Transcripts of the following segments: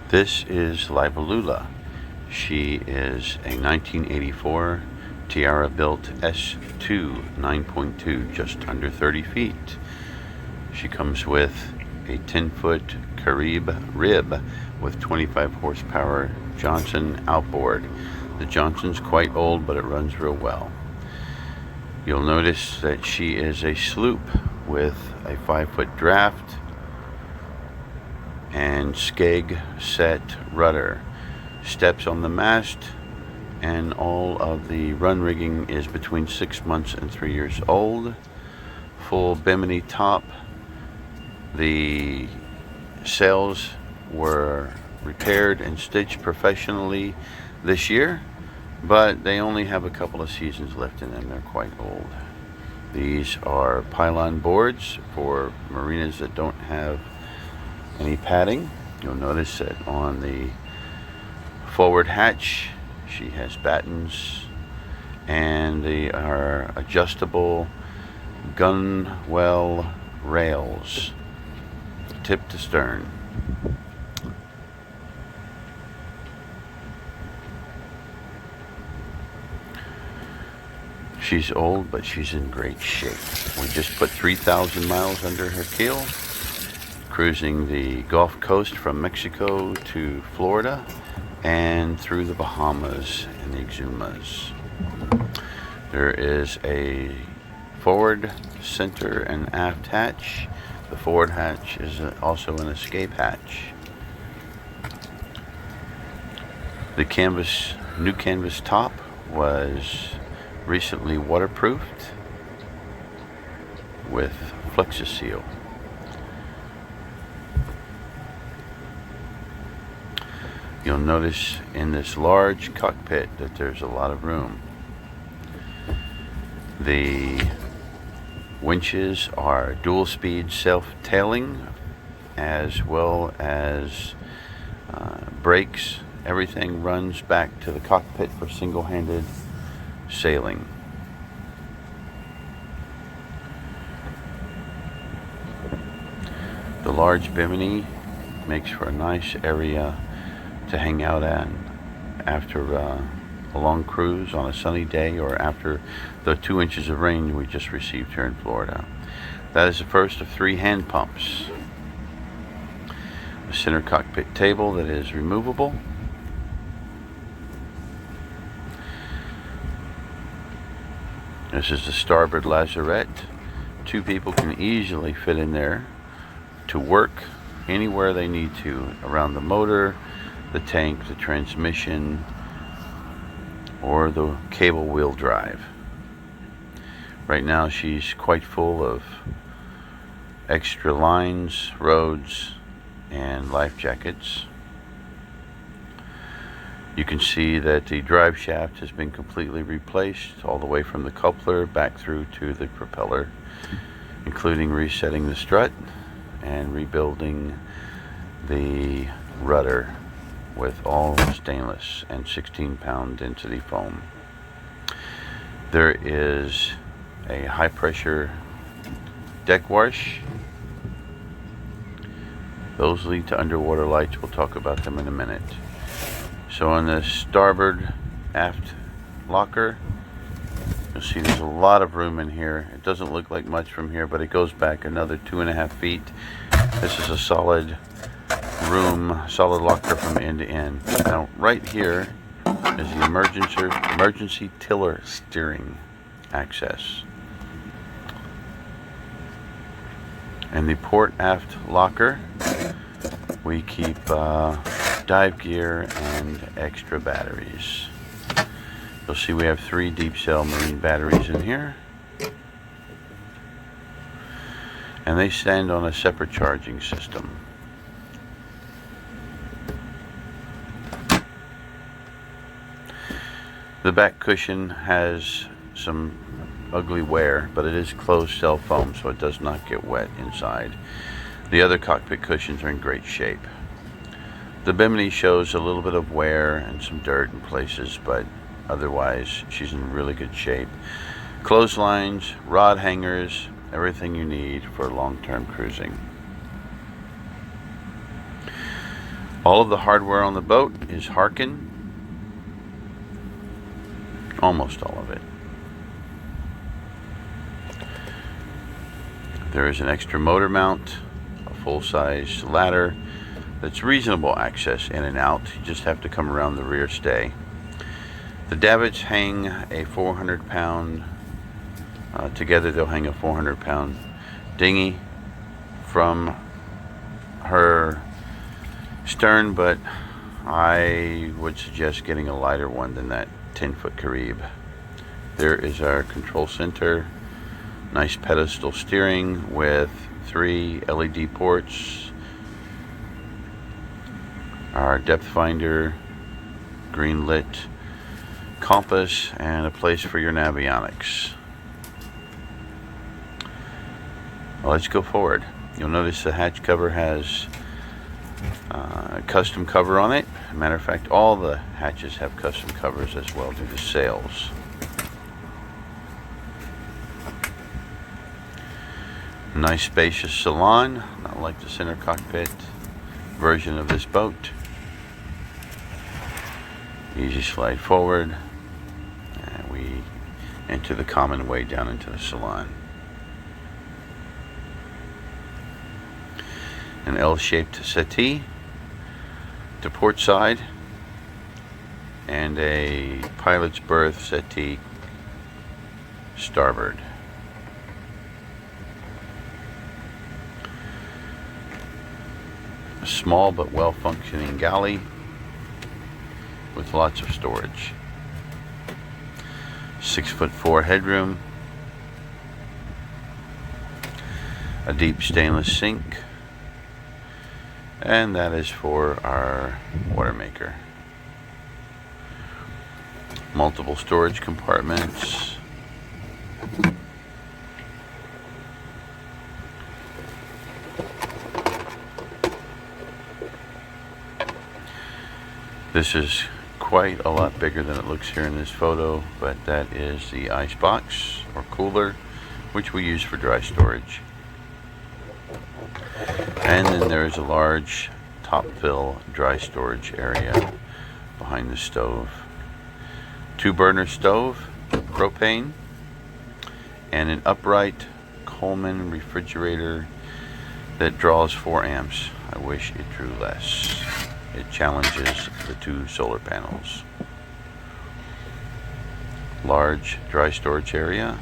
This is Livalula. She is a 1984 Tiara built S2 9.2, just under 30 feet. She comes with a 10-foot Carib rib with 25 horsepower Johnson outboard. The Johnson's quite old, but it runs real well. You'll notice that she is a sloop with a 5-foot draft and skeg set rudder, steps on the mast, and all of the run rigging is between 6 months and 3 years old. Full bimini top. The sails were repaired and stitched professionally this year, but they only have a couple of seasons left in them. They're quite old. These are pylon boards for marinas that don't have any padding. You'll notice that on the forward hatch she has battens, and they are adjustable gunwale rails, tip to stern. She's old, but she's in great shape. We just put 3,000 miles under her keel, cruising the Gulf Coast from Mexico to Florida and through the Bahamas and the Exumas. There is a forward, center, and aft hatch. The forward hatch is also an escape hatch. The new canvas top was recently waterproofed with Flexi-Seal. You'll notice in this large cockpit that there's a lot of room. The winches are dual speed self-tailing, as well as brakes. Everything runs back to the cockpit for single-handed sailing. The large bimini makes for a nice area to hang out at after a long cruise on a sunny day, or after the 2 inches of rain we just received here in Florida. That is the first of 3 hand pumps. The center cockpit table that is removable. This is the starboard lazarette. 2 people can easily fit in there to work anywhere they need to, around the motor, the tank, the transmission, or the cable wheel drive. Right now she's quite full of extra lines, rods, and life jackets. You can see that the drive shaft has been completely replaced, all the way from the coupler back through to the propeller, including resetting the strut and rebuilding the rudder with all stainless and 16-pound density foam. There is a high pressure deck wash. Those lead to underwater lights. We'll talk about them in a minute. So on the starboard aft locker, you'll see there's a lot of room in here. It doesn't look like much from here, but it goes back another 2.5 feet. This is a solid room, solid locker from end to end. Now right here is the emergency tiller steering access. In the port aft locker, we keep dive gear and extra batteries. You'll see we have 3 deep cell marine batteries in here, and they stand on a separate charging system. The back cushion has some ugly wear, but it is closed cell foam, so it does not get wet inside. The other cockpit cushions are in great shape. The bimini shows a little bit of wear and some dirt in places, but otherwise she's in really good shape. Clotheslines, rod hangers, everything you need for long-term cruising. All of the hardware on the boat is Harken. Almost all of it. There is an extra motor mount, a full-size ladder that's reasonable access in and out. You just have to come around the rear stay. The davits hang a 400-pound, together they'll hang a 400-pound dinghy from her stern, but I would suggest getting a lighter one than that 10-foot Carib. There is our control center. Nice pedestal steering with 3 LED ports. Our depth finder, green lit compass, and a place for your navionics. Well, let's go forward. You'll notice the hatch cover has a custom cover on it. As a matter of fact, all the hatches have custom covers as well to the sails. Nice spacious salon, not like the center cockpit version of this boat. Easy slide forward, and we enter the common way down into the salon. An L-shaped settee to port side, and a pilot's berth settee starboard. A small but well-functioning galley with lots of storage. 6'4" headroom, a deep stainless sink, and that is for our water maker. Multiple storage compartments. This is quite a lot bigger than it looks here in this photo, but that is the ice box or cooler, which we use for dry storage. And then there is a large top fill dry storage area behind the stove. 2-burner stove, propane, and an upright Coleman refrigerator that draws 4 amps. I wish it drew less. It challenges the 2 solar panels. Large dry storage area.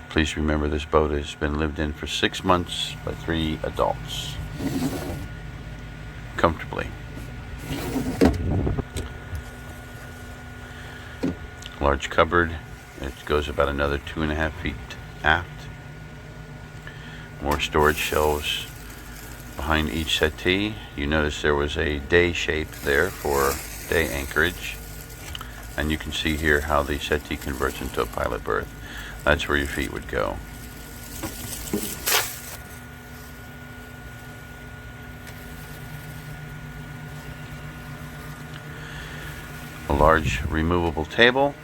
Please remember this boat has been lived in for 6 months by 3 adults. Comfortably. Large cupboard. It goes about another 2.5 feet aft. More storage shelves behind each settee. You notice there was a day shape there for day anchorage, and you can see here how the settee converts into a pilot berth. That's where your feet would go. A large removable table,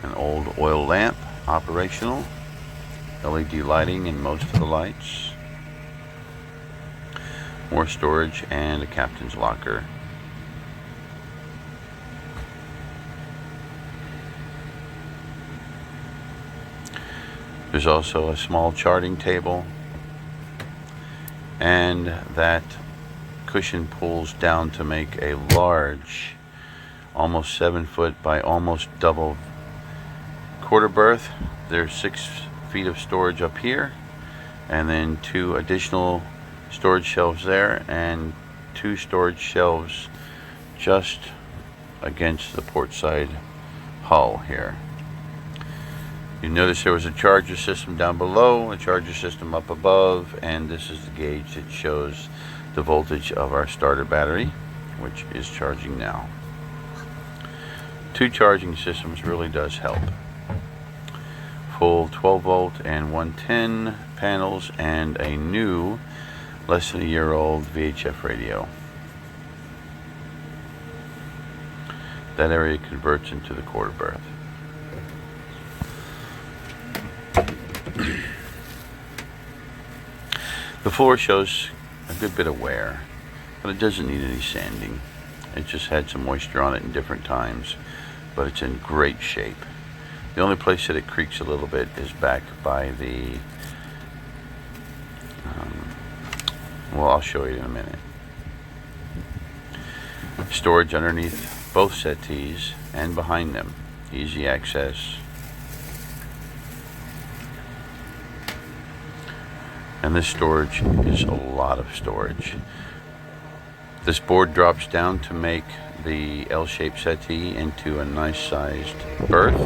an old oil lamp, operational, LED lighting in most of the lights, more storage, and a captain's locker. There's also a small charting table, and that cushion pulls down to make a large, almost 7 foot by almost double quarter berth. There's 6 feet of storage up here, and then 2 additional storage shelves there, and 2 storage shelves just against the port side hull here. You notice there was a charger system down below, a charger system up above, and this is the gauge that shows the voltage of our starter battery, which is charging now. 2 charging systems really does help. Full 12 volt and 110 panels, and a new, less than a year old VHF radio. That area converts into the quarter berth. The floor shows a good bit of wear, but it doesn't need any sanding. It just had some moisture on it in different times, but it's in great shape. The only place that it creaks a little bit is back by the, well, I'll show you in a minute. Storage underneath both settees and behind them. Easy access. And this storage is a lot of storage. This board drops down to make the L-shaped settee into a nice sized berth.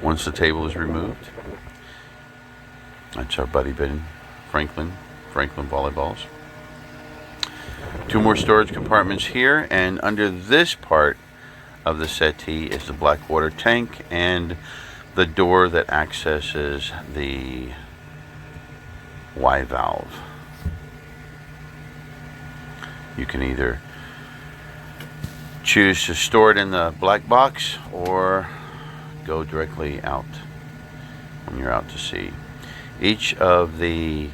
Once the table is removed, that's our buddy bin, Franklin volleyballs. 2 more storage compartments here, and under this part of the settee is the black water tank and the door that accesses the Y valve. You can either choose to store it in the black box or go directly out when you're out to sea. Each of the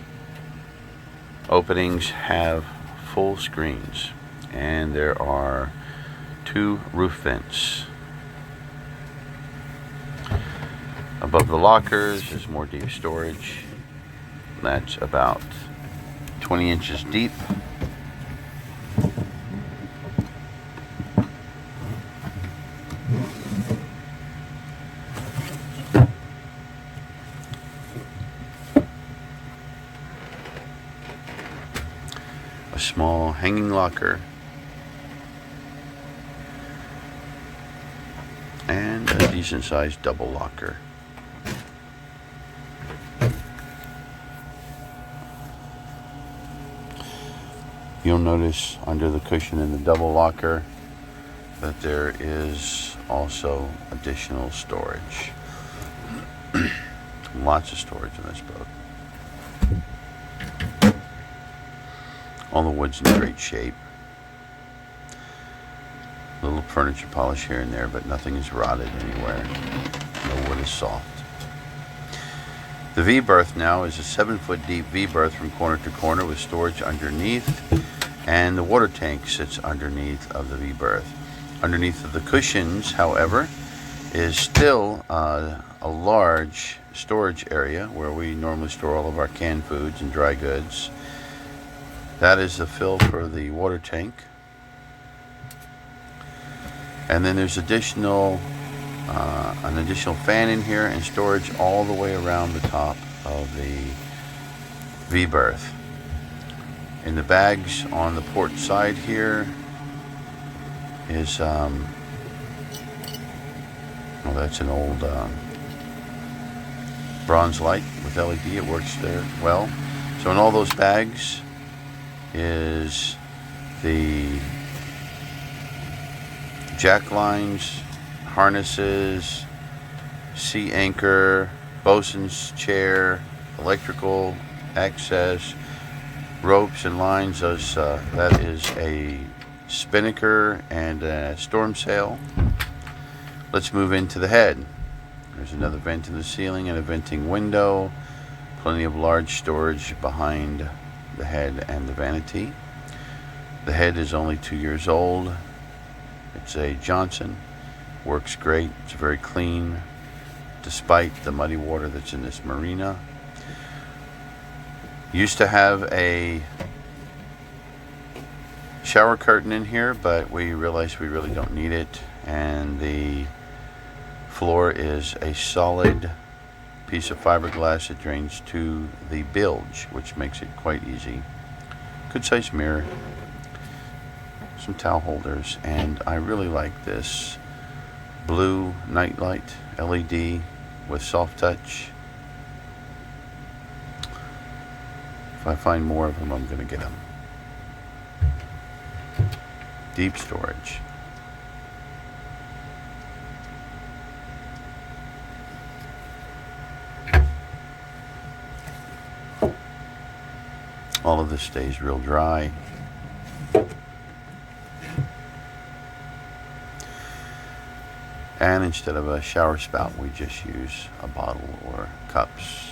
openings have full screens, and there are 2 roof vents. Above the lockers is more deep storage. That's about 20 inches deep. A small hanging locker and a decent sized double locker. You'll notice under the cushion in the double locker that there is also additional storage. Lots of storage in this boat. All the wood's in great shape. Little furniture polish here and there, but nothing is rotted anywhere. No wood is soft. The V-berth now is a 7-foot deep V-berth from corner to corner with storage underneath, and the water tank sits underneath of the V-berth. Underneath of the cushions, however, is still a large storage area where we normally store all of our canned foods and dry goods. That is the fill for the water tank. And then there's an additional fan in here and storage all the way around the top of the V-berth. In the bags on the port side here is, well, that's an old bronze light with LED. It works there well. So in all those bags is the jack lines, harnesses, sea anchor, bosun's chair, electrical access, ropes and lines. That is a spinnaker and a storm sail. Let's move into the head. There's another vent in the ceiling and a venting window. Plenty of large storage behind the head and the vanity. The head is only 2 years old. It's a Johnson. Works great. It's very clean despite the muddy water that's in this marina. Used to have a shower curtain in here, but we realized we really don't need it, and the floor is a solid piece of fiberglass that drains to the bilge, which makes it quite easy. Good sized mirror, some towel holders, and I really like this blue nightlight LED with soft touch. If I find more of them, I'm going to get them. Deep storage. All of this stays real dry. And instead of a shower spout, we just use a bottle or cups.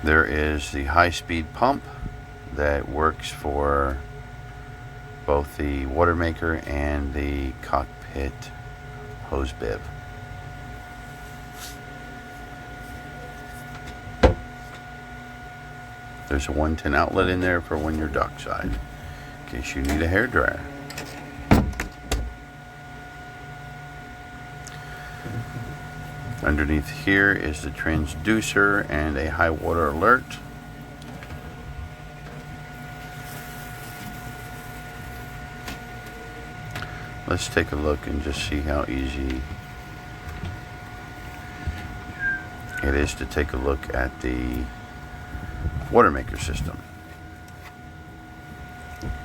There is the high-speed pump that works for both the water maker and the Cockpit hose bib. There's a 110 outlet in there for when you're dockside, in case you need a hairdryer. Underneath here is the transducer and a high water alert. Let's take a look and just see how easy it is to take a look at the water maker system.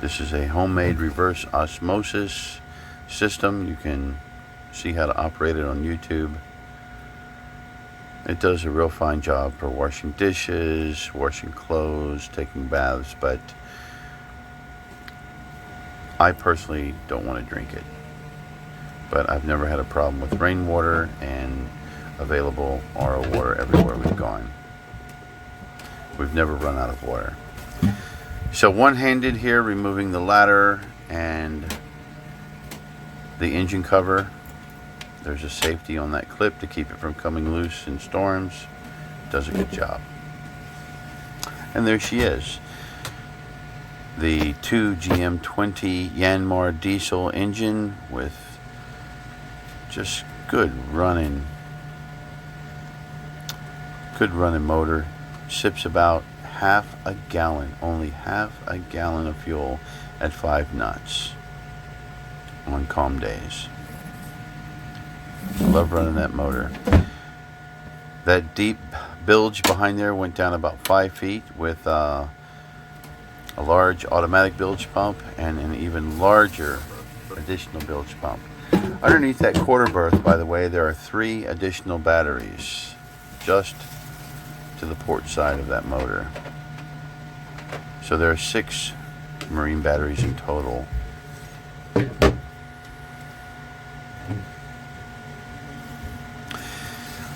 This is a homemade reverse osmosis system. You can see how to operate it on YouTube. It does a real fine job for washing dishes, washing clothes, taking baths, but I personally don't want to drink it. But I've never had a problem with rainwater and available RO water everywhere we've gone. We've never run out of water. So one-handed here, removing the ladder and the engine cover. There's a safety on that clip to keep it from coming loose in storms. Does a good job. And there she is. The 2 GM20 Yanmar diesel engine with just good running motor. Sips about half a gallon, only half a gallon of fuel at 5 knots on calm days. I love running that motor. That deep bilge behind there went down about 5 feet with a large automatic bilge pump and an even larger additional bilge pump. Underneath that quarter berth, by the way, there are 3 additional batteries just to the port side of that motor. So there are 6 marine batteries in total.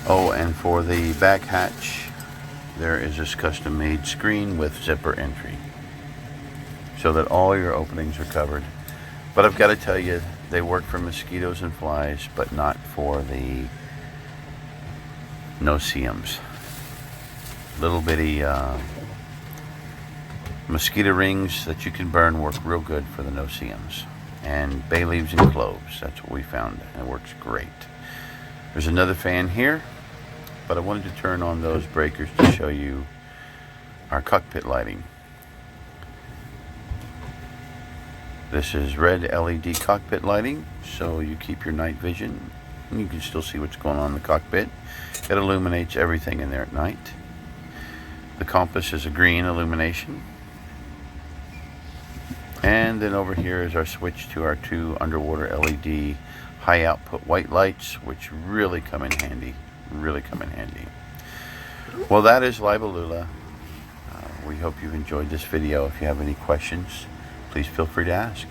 Oh, and for the back hatch, there is this custom-made screen with zipper entry, so that all your openings are covered. But I've got to tell you, they work for mosquitoes and flies, but not for the no-see-ums. Little bitty mosquito rings that you can burn work real good for the no-see-ums. And bay leaves and cloves, that's what we found, and it works great. There's another fan here, but I wanted to turn on those breakers to show you our cockpit lighting. This is red LED cockpit lighting, so you keep your night vision and you can still see what's going on in the cockpit. It illuminates everything in there at night. The compass is a green illumination. And then over here is our switch to our 2 underwater LED high output white lights, which really come in handy. Well, that is Libalula. We hope you've enjoyed this video. If you have any questions, please feel free to ask.